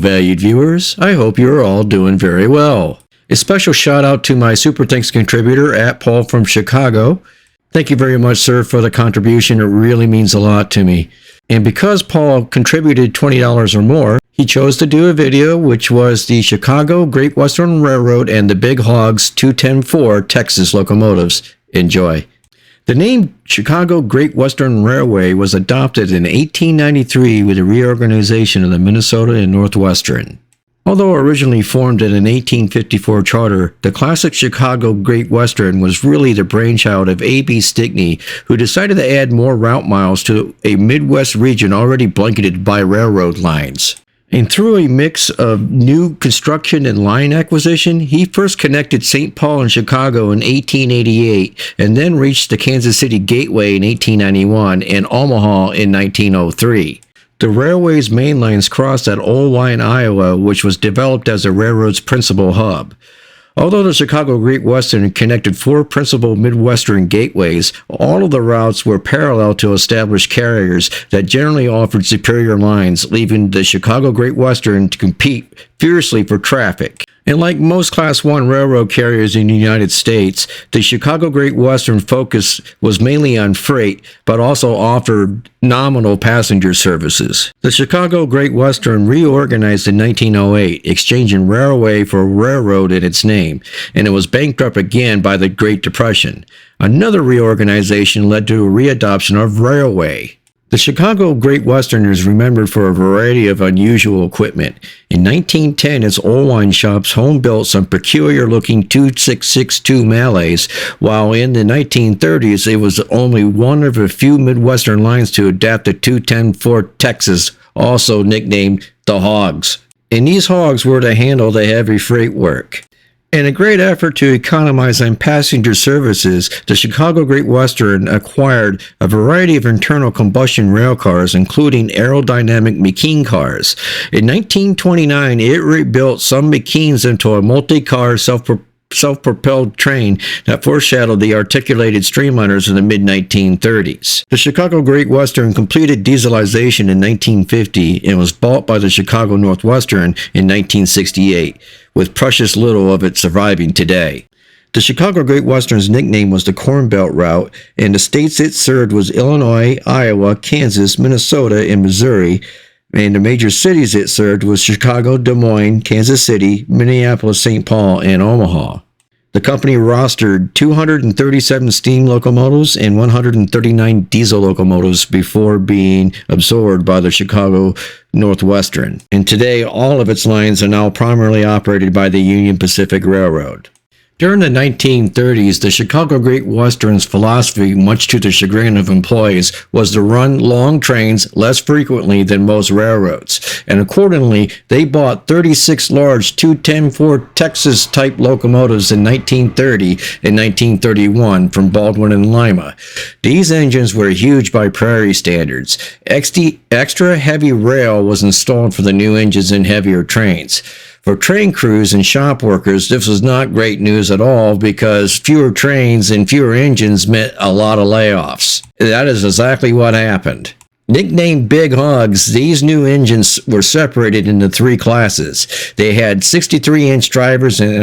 valued viewers. I hope you're all doing very well. A special shout out to my Super Thanks contributor at Paul from Chicago. Thank you very much, sir, for the contribution. It really means a lot to me. And because Paul contributed $20 or more, he chose to do a video which was the Chicago Great Western Railroad and the Big Hogs 210-4 Texas locomotives. Enjoy. The name Chicago Great Western Railway was adopted in 1893 with the reorganization of the Minnesota and Northwestern. Although originally formed in an 1854 charter, the classic Chicago Great Western was really the brainchild of A.B. Stickney, who decided to add more route miles to a Midwest region already blanketed by railroad lines. And through a mix of new construction and line acquisition, he first connected St. Paul and Chicago in 1888, and then reached the Kansas City Gateway in 1891 and Omaha in 1903. The railway's main lines crossed at Old Line, Iowa, which was developed as the railroad's principal hub. Although the Chicago Great Western connected 4 principal Midwestern gateways, all of the routes were parallel to established carriers that generally offered superior lines, leaving the Chicago Great Western to compete fiercely for traffic. And like most Class I railroad carriers in the United States, the Chicago Great Western focus was mainly on freight, but also offered nominal passenger services. The Chicago Great Western reorganized in 1908, exchanging railway for railroad in its name, and it was bankrupt again by the Great Depression. Another reorganization led to a readoption of railway. The Chicago Great Western is remembered for a variety of unusual equipment. In 1910, its old line shops home-built some peculiar-looking 2662 Malays, while in the 1930s it was only one of a few Midwestern lines to adapt the 210-4 Texas, also nicknamed the Hogs. And these Hogs were to handle the heavy freight work. In a great effort to economize on passenger services, the Chicago Great Western acquired a variety of internal combustion rail cars, including aerodynamic McKean cars. In 1929, it rebuilt some McKeans into a multi-car self-propelled train that foreshadowed the articulated streamliners in the mid-1930s. The Chicago Great Western completed dieselization in 1950 and was bought by the Chicago Northwestern in 1968, with precious little of it surviving today. The Chicago Great Western's nickname was the Corn Belt Route, and the states it served was Illinois, Iowa, Kansas, Minnesota, and Missouri, and the major cities it served was Chicago, Des Moines, Kansas City, Minneapolis, St. Paul, and Omaha. The company rostered 237 steam locomotives and 139 diesel locomotives before being absorbed by the Chicago Northwestern. And today, all of its lines are now primarily operated by the Union Pacific Railroad. During the 1930s, the Chicago Great Western's philosophy, much to the chagrin of employees, was to run long trains less frequently than most railroads, and accordingly, they bought 36 large 210-4 Texas-type locomotives in 1930 and 1931 from Baldwin and Lima. These engines were huge by prairie standards. Extra heavy rail was installed for the new engines in heavier trains. For train crews and shop workers, this was not great news at all because fewer trains and fewer engines meant a lot of layoffs. That is exactly what happened. Nicknamed Big Hogs, these new engines were separated into 3 classes. They had 63-inch drivers and an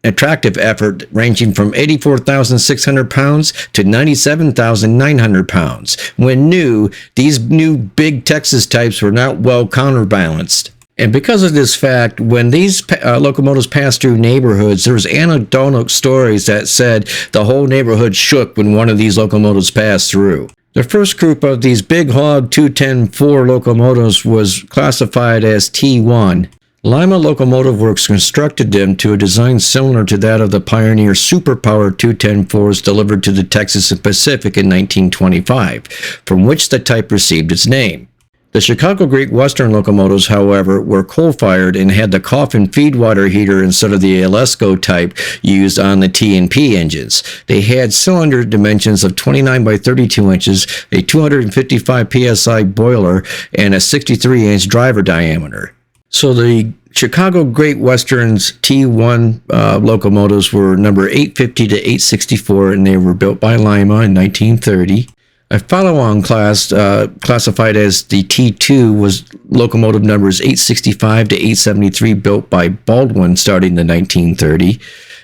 attractive effort ranging from 84,600 pounds to 97,900 pounds. When new, these new big Texas types were not well counterbalanced. And because of this fact, when these locomotives passed through neighborhoods, there was anecdotal stories that said the whole neighborhood shook when one of these locomotives passed through. The first group of these Big Hog 210-4 locomotives was classified as T1. Lima Locomotive Works constructed them to a design similar to that of the Pioneer Superpower 210-4s delivered to the Texas and Pacific in 1925, from which the type received its name. The Chicago Great Western locomotives, however, were coal-fired and had the coffin feed water heater instead of the Alesco type used on the T&P engines. They had cylinder dimensions of 29 by 32 inches, a 255 psi boiler, and a 63-inch driver diameter. So the Chicago Great Western's T1 locomotives were number 850 to 864, and they were built by Lima in 1930. A follow-on class classified as the T2 was locomotive numbers 865 to 873 built by Baldwin starting in 1930.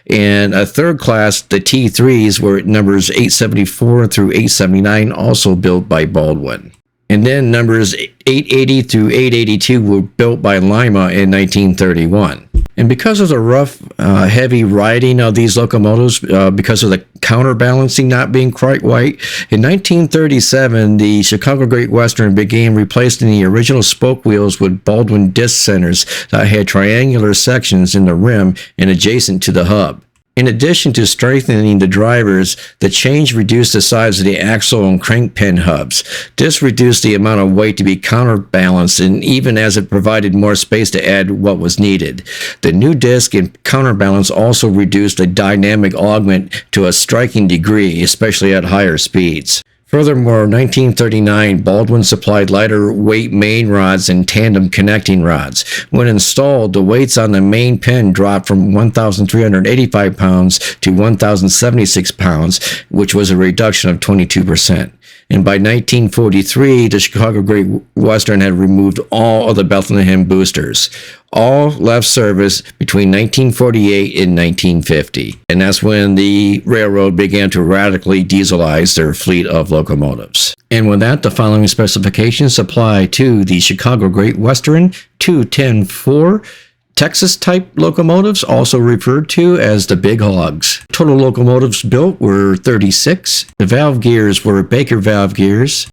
And a third class, the T3s, were numbers 874 through 879, also built by Baldwin. And then numbers 880 through 882 were built by Lima in 1931. And because of the rough, heavy riding of these locomotives, because of the counterbalancing not being quite right, in 1937, the Chicago Great Western began replacing the original spoke wheels with Baldwin disc centers that had triangular sections in the rim and adjacent to the hub. In addition to strengthening the drivers, the change reduced the size of the axle and crank pin hubs. This reduced the amount of weight to be counterbalanced, and even as it provided more space to add what was needed. The new disc and counterbalance also reduced the dynamic augment to a striking degree, especially at higher speeds. Furthermore, in 1939, Baldwin supplied lighter weight main rods and tandem connecting rods. When installed, the weights on the main pin dropped from 1,385 pounds to 1,076 pounds, which was a reduction of 22%. And by 1943, the Chicago Great Western had removed all of the Bethlehem boosters. All left service between 1948 and 1950. And that's when the railroad began to radically dieselize their fleet of locomotives. And with that, the following specifications apply to the Chicago Great Western 210-4 Texas-type locomotives, also referred to as the Big Hogs. Total locomotives built were 36. The valve gears were Baker valve gears.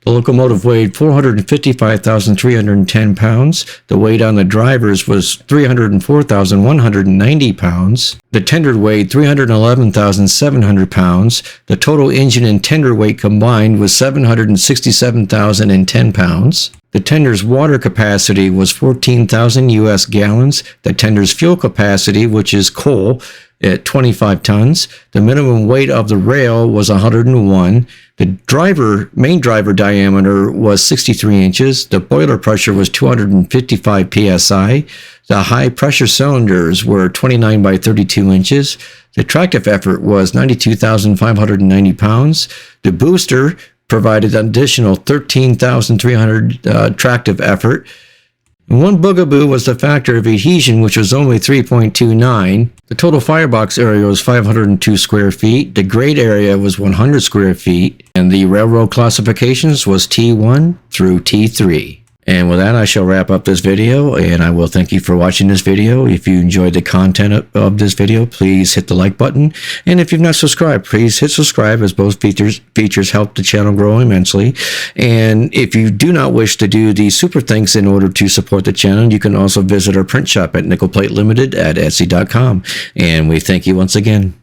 The locomotive weighed 455,310 pounds. The weight on the drivers was 304,190 pounds. The tender weighed 311,700 pounds. The total engine and tender weight combined was 767,010 pounds. The tender's water capacity was 14,000 U.S. gallons. The tender's fuel capacity, which is coal, at 25 tons. The minimum weight of the rail was 101. The main driver diameter was 63 inches. The boiler pressure was 255 psi. The high pressure cylinders were 29 by 32 inches. The tractive effort was 92,590 pounds. The booster provided an additional 13,300 tractive effort. And one bugaboo was the factor of adhesion, which was only 3.29. The total firebox area was 502 square feet. The grade area was 100 square feet. And the railroad classifications was T1 through T3. And with that, I shall wrap up this video, and I will thank you for watching this video. If you enjoyed the content of this video, please hit the like button. And if you've not subscribed, please hit subscribe, as both features help the channel grow immensely. And if you do not wish to do the super thanks in order to support the channel, you can also visit our print shop at Nickel Plate Limited at Etsy.com. And we thank you once again.